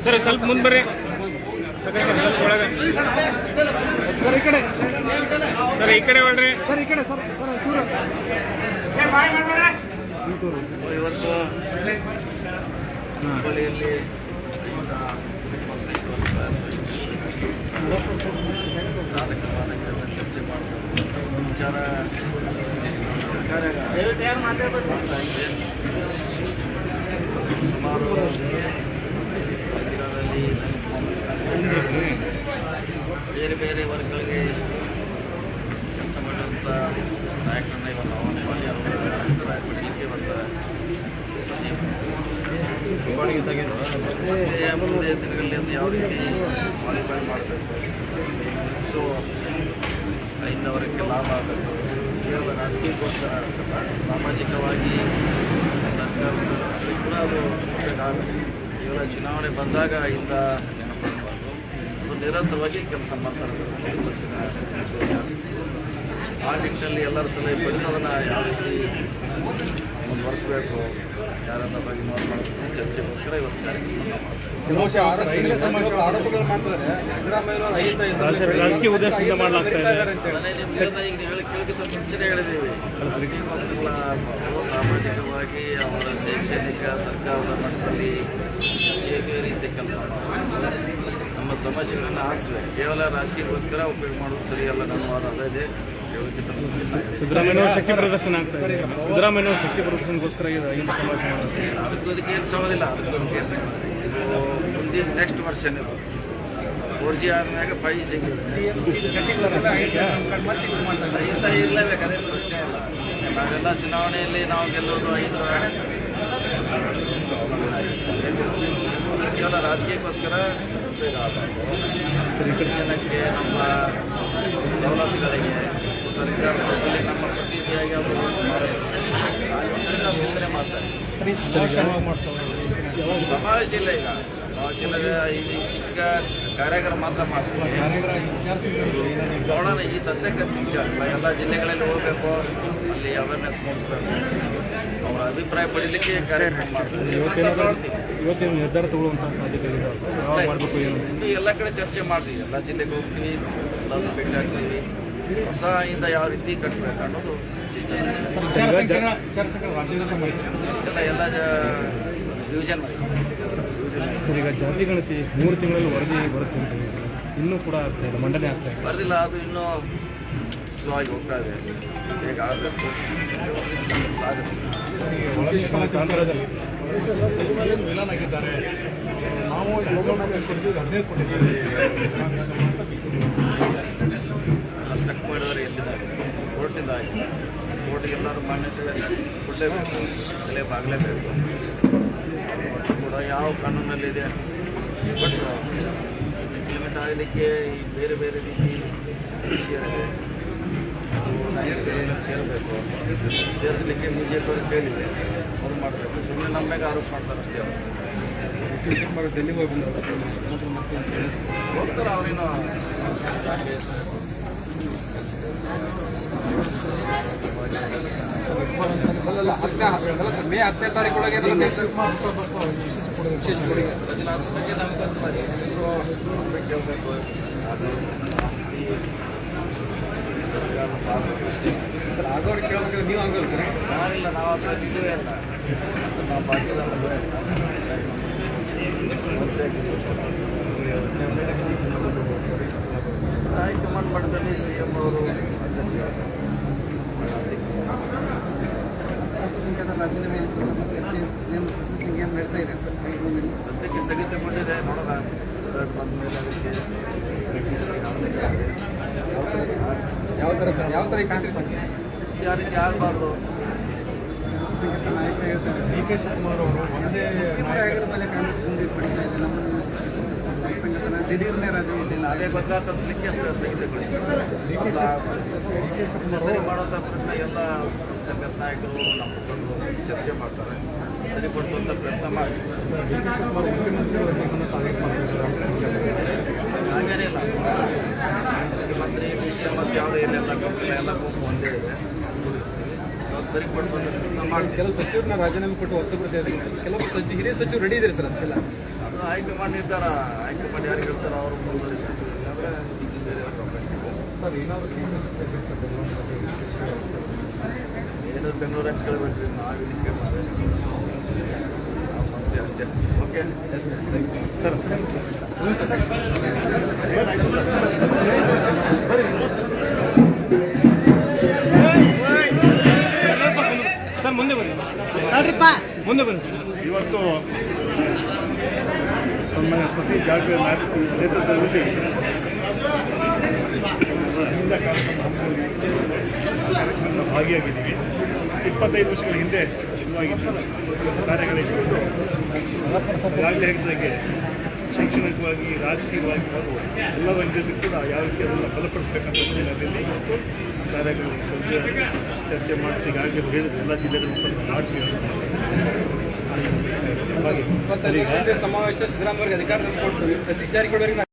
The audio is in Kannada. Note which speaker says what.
Speaker 1: ಸರ್ ಸ್ವಲ್ಪ ಮುಂದೆ ಬರ್ರಿ ಸರ್ ಈ ಕಡೆ ಸರ್ ಈ ಕಡೆ ಹೊಡ್ರಿ ಸರ್ ಈ ಕಡೆ ಸರ್
Speaker 2: ಇವತ್ತು ಹುಬ್ಬಳ್ಳಿಯಲ್ಲಿ 25 ವರ್ಷದ ಸಾಧಕ ಬಾಧಕರನ್ನ ಚರ್ಚೆ ಮಾಡ್ತಾ ವಿಚಾರ ಸುಮಾರು ಹತ್ತಿರದಲ್ಲಿ ಬೇರೆ ಬೇರೆ ವರ್ಗಗಳಿಗೆ ಕೆಲಸ ಮಾಡುವಂಥ ನಾಯಕರನ್ನ ಇವತ್ತು ಆಹ್ವಾನ ಮಾಡಿ ಅವರ ಅಭಿಪ್ರಾಯ ಪಡಲಿಕ್ಕೆ ಮುಂದೆ ದಿನಗಳಲ್ಲಿ ಒಂದು ಯಾವ ರೀತಿ ಮಾಡಿಫೈ ಮಾಡಬೇಕು, ಸೊ ಇಂದ ಅವರಿಗೆ ಲಾಭ ಆಗಬೇಕು, ಕೇವಲ ರಾಜಕೀಯಕ್ಕೋಸ್ಕರ ಸಾಮಾಜಿಕವಾಗಿ ಸರ್ಕಾರ ಕೂಡ ಅದು ಕೇವಲ ಚುನಾವಣೆ ಬಂದಾಗ ಇಂದ ನೆನಪಾಗಬಾರ್ದು, ಅದು ನಿರಂತರವಾಗಿ ಕೆಲಸ ಮಾಡ್ತಾರೆ. ಆ ನಿಟ್ಟಿನಲ್ಲಿ ಎಲ್ಲರ ಸಲಹೆ ಪಡೆದು ಅದನ್ನು ಯಾವ ರೀತಿ ಮುಂದುವರಿಸಬೇಕು, ಯಾರನ್ನ ಬಗ್ಗೆ ಮಾಡಬೇಕು ಚರ್ಚೆಗೋಸ್ಕರ ಇವತ್ತು ಕಾರ್ಯಕ್ರಮ ಕೇಳಕ್ಕಿಂತ ಮುಂಚೆನೇ ಹೇಳಿದ್ದೀವಿ. ಸಾಮಾಜಿಕವಾಗಿ ಅವರ ಶೈಕ್ಷಣಿಕ ಸರ್ಕಾರದ ಮಟ್ಟದಲ್ಲಿ ಸೇವೆ ರೀತಿ ಕೆಲಸ ಮಾಡ್ತಾರೆ. ನಮ್ಮ ಸಮಸ್ಯೆಗಳನ್ನು ಆರಿಸಬೇಕು, ಕೇವಲ ರಾಜಕೀಯಕ್ಕೋಸ್ಕರ ಉಪಯೋಗ ಮಾಡೋದು ಸರಿಯಲ್ಲ. ನನ್ನ ವಾದ ಅದೇ.
Speaker 1: ಸಿದ್ದರಾಮಯ್ಯ ಶಕ್ತಿ ಪ್ರದರ್ಶನ ಆಗ್ತಾ ಇದೆ. ಸಿದ್ದರಾಮಯ್ಯ ಶಕ್ತಿ ಪ್ರದರ್ಶನಕ್ಕೋಸ್ಕರ
Speaker 2: ಅದಕ್ಕೆ ಏನು ಸವಾಲಿಲ್ಲ, ಅದಕ್ಕೆ ಏನು ಸವಾಲಿಲ್ಲ. ಇದು ಮುಂದಿನ ನೆಕ್ಸ್ಟ್ ವರ್ಷನ್ ಇದು 4G ಆದ್ಮ್ಯಾಗ 5G ಸಿಗುತ್ತೆ. ಇಂಥ ಇರಲೇಬೇಕು, ಅದೇ ಪ್ರಶ್ನೆ ಇಲ್ಲ. ನಾವೆಲ್ಲ ಚುನಾವಣೆಯಲ್ಲಿ ನಾವು ಗೆಲ್ಲೋದು 5 ಕೇವಲ ರಾಜಕೀಯಕ್ಕೋಸ್ಕರ ಉಪಯೋಗ ಆಗಬೇಕು. ಜನಕ್ಕೆ ನಮ್ಮ ಸವಲತ್ತುಗಳಿಗೆ ಸರ್ಕಾರದಲ್ಲಿ ನಮ್ಮ ಪ್ರತಿನಿಧಿಯಾಗಿ ಅವರು ಚಿಂತನೆ ಮಾಡ್ತಾರೆ. ಸಮಾವೇಶ ಇಲ್ಲ, ಈಗ ಸಮಾವೇಶ ಇಲ್ಲ. ಇಲ್ಲಿ ಚಿಕ್ಕ ಕಾರ್ಯಾಗಾರ ಮಾತ್ರ ಮಾಡ್ತೀವಿ. ನೋಡೋಣ, ಈ ಸದ್ಯಕ್ಕೆ ವಿಚಾರ ಎಲ್ಲ ಜಿಲ್ಲೆಗಳಲ್ಲಿ ಹೋಗಬೇಕು, ಅಲ್ಲಿ ಅವೇರ್ನೆಸ್ ಮೂಡಿಸ್ಬೇಕು, ಅವರ ಅಭಿಪ್ರಾಯ ಪಡೀಲಿಕ್ಕೆ ಕಾರ್ಯಕ್ರಮ ಮಾಡ್ತೀವಿ.
Speaker 1: ಇವತ್ತಿನ ನಿರ್ಧಾರ ತಗೊಳ್ಳುವಂಥ ಸಾಧ್ಯತೆ
Speaker 2: ಇದೆ. ಎಲ್ಲ ಕಡೆ ಚರ್ಚೆ ಮಾಡ್ತೀವಿ, ಎಲ್ಲ ಜಿಲ್ಲೆಗೆ ಹೋಗ್ತೀವಿ, ಎಲ್ಲರೂ ಭೇಟಿ ಆಗ್ತೀವಿ. ಹೊಸ ಇಂದ ಯಾವ ರೀತಿ ಕಟ್ಟಬೇಕು ಅನ್ನೋದು ಚಿಂತನೆ. ಎಲ್ಲ ಡಿವಿಷನ್
Speaker 1: ಸರ್, ಈಗ ಜಾತಿ ಗಣತಿ 3 ತಿಂಗಳಲ್ಲಿ ವರದಿ ಬರುತ್ತೆ ಅಂತ ಇನ್ನೂ ಕೂಡ ಆಗ್ತಾ ಇದೆ, ಮಂಡನೆ ಆಗ್ತಾ ಇದೆ.
Speaker 2: ಬರೆದಿಲ್ಲ, ಅದು ಇನ್ನೂ ಸ್ಲೋ ಆಗಿ ಹೋಗ್ತಾ ಇದೆ. ಬೇಗ ಆಗಬೇಕು.
Speaker 1: ವಿಲನ್ ಆಗಿದ್ದಾರೆ. ನಾವು 15 ಕೊಟ್ಟಿದ್ದೀವಿ.
Speaker 2: ಸ್ಟಕ್ ಮಾಡಿದರೆ ಎಲ್ಲಿದ್ದಾರೆ? ಕೋರ್ಟಿಂದ ಆಗಿ ಕೋರ್ಟಿಗೆ ಎಲ್ಲರೂ ಮಾನ್ಯತೆ ಕೊಡಲೇಬೇಕು, ತಲೆ ಬಾಗಲೇಬೇಕು. ಒಟ್ಟು ಕೂಡ ಯಾವ ಕಾನೂನಲ್ಲಿದೆ ಬಟ್ ಇಂಪ್ಲಿಮೆಂಟ್ ಆಗಲಿಕ್ಕೆ ಈ ಬೇರೆ ಬೇರೆ ರೀತಿ ವಿಷಯವಿದೆ. ಸೇರಬೇಕು, ಸೇರಿಸಲಿಕ್ಕೆ BJP ಅವ್ರಿಗೆ ಕೇಳಿದೆ, ಅವ್ರು ಮಾಡಬೇಕು. ಸುಮ್ಮನೆ ನಮ್ಮ ಮೇಲೆ ಆರೋಪ ಮಾಡ್ತಾರೆ ಅಷ್ಟೇ. ಅವರು ಡೆಲ್ಲಿಗೆ ಹೋಗ್ತಾರೆ, ಅವ್ರೇನೋ
Speaker 3: ಮೇ 10ನೇ ತಾರೀಕೊಳಗೆ ವಿಶೇಷ ಕೊಡುಗೆ
Speaker 2: ಅದ್ರ ಬಗ್ಗೆ ನಮ್ಗೆ ಅಂತ ಮಾಡಿ ಕೇಳಬೇಕು. ಅದು
Speaker 3: ಸರ್ ಆಗೋರು ಕೇಳಬೇಕು, ನೀವು ಆಗೋಲ್ಲ ಸರ್?
Speaker 2: ನಾವಿಲ್ಲ, ನಾವು ಹತ್ರ ನಿಲ್ಲುವೇ ಇಲ್ಲ. ನಾವು ಪಾರ್ಟಿಲ್ಲ. ಹೈಕಮಾಂಡ್ ಮಟ್ಟದಲ್ಲಿ CM ಅವರು
Speaker 3: ಅಲ್ಪಸಂಖ್ಯಾತರ ರಾಜೀನಾಮೆ ಏನು ಹೇಳ್ತಾ ಇದೆ ಸರ್ ಬೆಂಗಳೂರಿನಲ್ಲಿ
Speaker 2: ಸದ್ಯಕ್ಕೆ ಸ್ಥಗಿತಗೊಂಡಿದೆ. ನೋಡೋಣ ರಿಸಲ್ಟ್ ಬಂದ ಮೇಲೆ ಅದಕ್ಕೆ
Speaker 3: ಯಾವ ಥರ ಇಚ್ಛಿಸ್ರಿ ಸರ್
Speaker 2: ಯಾರಿಗೆ ಆಗಬಾರ್ದು.
Speaker 3: ಅಲ್ಪಸಂಖ್ಯಾತ ನಾಯಕ ಹೇಳ್ತಾರೆ
Speaker 1: DK ಶಿವಕುಮಾರ್ ಅವರು ಒಂದೇ
Speaker 3: ಹೆಗಲ ಮೇಲೆ ಕಾಂಗ್ರೆಸ್ ಗುಂಡಿಟ್ಟು ಪಡಿತಾ ಇದೆ ನಮ್ಮನ್ನು ಅಲ್ಪಸಂಖ್ಯಾತನ ದಿಢೀರ್ನೇ ರಾಜೀನಾಮೆ
Speaker 2: ಇಲ್ಲ, ಅದೇ ಗೊತ್ತಾದ ತಪ್ಪಿಸಲಿಕ್ಕೆ ಸ್ಥಗಿತಗೊಳಿಸಿದ್ದಾರೆ. ಸರಿ ಮಾಡುವಂಥ ಪ್ರಯತ್ನ ಎಲ್ಲ ಸಂಘದ ನಾಯಕರು ನಮ್ಮ ಮುಖಂಡರು ಚರ್ಚೆ ಮಾಡ್ತಾರೆ, ಸರಿಪಡಿಸುವಂಥ ಪ್ರಯತ್ನ ಮಾಡಿ. ಹಾಗೇನಿಲ್ಲ, ಮುಖ್ಯಮಂತ್ರಿ CM ಮತ್ತು ಯಾವುದೇ ಏನೆಲ್ಲ ಗೊತ್ತಿಲ್ಲ, ಎಲ್ಲ ಗುಂಪು ಒಂದೇ ಇದೆ. ಅದು ಸರಿಪಡಿಸುವಂಥ ಪ್ರಯತ್ನ ಮಾಡಿ.
Speaker 3: ಕೆಲವು ಸಚಿವರನ್ನ ರಾಜೀನಾಮೆ ಕೊಟ್ಟು ಹೊಸಬ್ರು ಸೇರಿಸ್ತಾರೆ. ಕೆಲವು ಹಿರಿಯ ಸಚಿವರು ರೆಡಿ ಇದ್ದಾರೆ ಸರ್ ಅದಕ್ಕೆಲ್ಲ.
Speaker 2: ಅದು ಹೈಕಮಾಂಡ್ ನಿರ್ಧಾರ. ಹೈಕಮಾಂಡ್ ಯಾರಿಗೆ ಹೇಳ್ತಾರೋ ಅವರು ಮುಂದುವರಿತಾರೆ. ಇಲ್ಲಾಂದರೆ ಬೇರೆ ಅವಕಾಶ ಇದೆ.
Speaker 1: ಸರ್ ಏನಾದರೂ
Speaker 2: ಏನಾದ್ರು ಬೆಂಗಳೂರಾಗ ಕೇಳಬೇಕ್ರಿ, ನಾವು ಇಲ್ಲಿ ಕೇಳ್ತಾರೆ ಅಷ್ಟೇ. ಓಕೆ
Speaker 1: ಸರ್ ಸರ್ ಮುಂದೆ ಬನ್ನಿ, ಮುಂದೆ ಬನ್ನಿ.
Speaker 4: ಇವತ್ತು ಸನ್ಮಾನ್ಯ ಸತೀಶ್ ಜಾರಕಿಹೊಳಿ ನೇತೃತ್ವದಲ್ಲಿ ಹಿಂದೆ ಕಾರ್ಯಕ್ರಮದ ಭಾಗಿಯಾಗಿದ್ದೀವಿ. 25 ವರ್ಷಗಳ ಹಿಂದೆ ಶುರುವಾಗಿದ್ದು ಕಾರ್ಯಗಳಿದ್ದು ಈಗಾಗಲೇ ಹೇಳಿದಾಗೆ ಶೈಕ್ಷಣಿಕವಾಗಿ, ರಾಜಕೀಯವಾಗಿ ಹಾಗೂ ಎಲ್ಲ ರಂಗದಲ್ಲಿ ಕೂಡ ಯಾವ ರೀತಿ ಅದನ್ನು ಬಲಪಡಿಸಬೇಕಂತ ಹಿನ್ನೆಲೆಯಲ್ಲಿ ಇವತ್ತು ಕಾರ್ಯಗಳು ಚರ್ಚೆ ಮಾಡ್ತೀವಿ. ಈಗಾಗಲೇ ಹೇಳಿದ್ರು ಎಲ್ಲ ಜಿಲ್ಲೆಗಳ ಮುಖಂಡರು ಮಾಡ್ತೀವಿ.
Speaker 3: ಸಮಾವೇಶ ಸಿದ್ದರಾಮಯ್ಯ ಅವರಿಗೆ ಅಧಿಕಾರ ಕೊಟ್ಟು ಸತೀಶ್ ಜಾರಕಿಹೊಳಿ